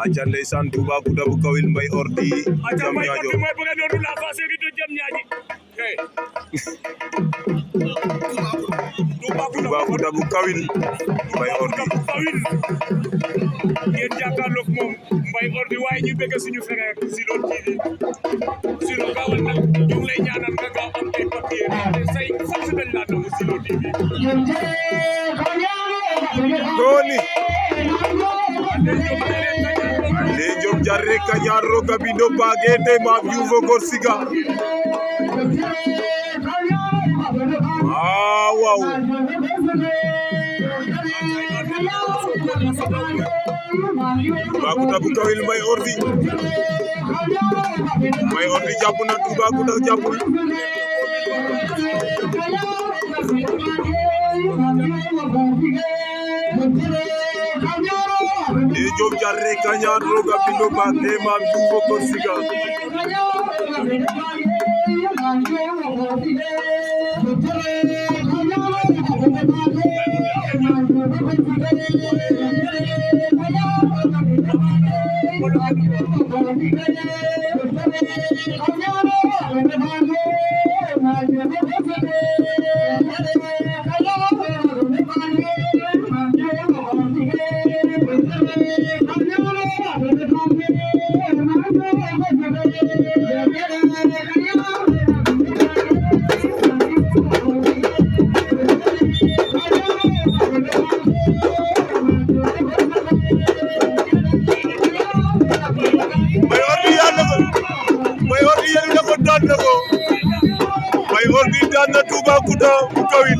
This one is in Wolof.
aca ndeysaan Toubacouta bu Kawil Mbaye Ordi jam ñaajo mooy bëgg noonu la passé gi do jam ñaaji Toubacouta bu Kawil Mbaye Ordi ngeen jàkkaarloog moom Mbaye Ordi waaye ñu bëgg suñu frère Zilo TV Zilo gaawal nag ñu ngi lay ñaanal nga gaaw am ay papier say sax dañ la nam Zilo TV Tony le jom jarre kañar roga bindo bagete ma viuvo gorsiga wow Toubacouta bu Kawil Mbaye Ordi jàpp na Toubacouta jàppul e jom jarre kañar roga bindo bagete ma viuvo gorsiga Mbaye Ordi daan na Toubacouta bu Kawil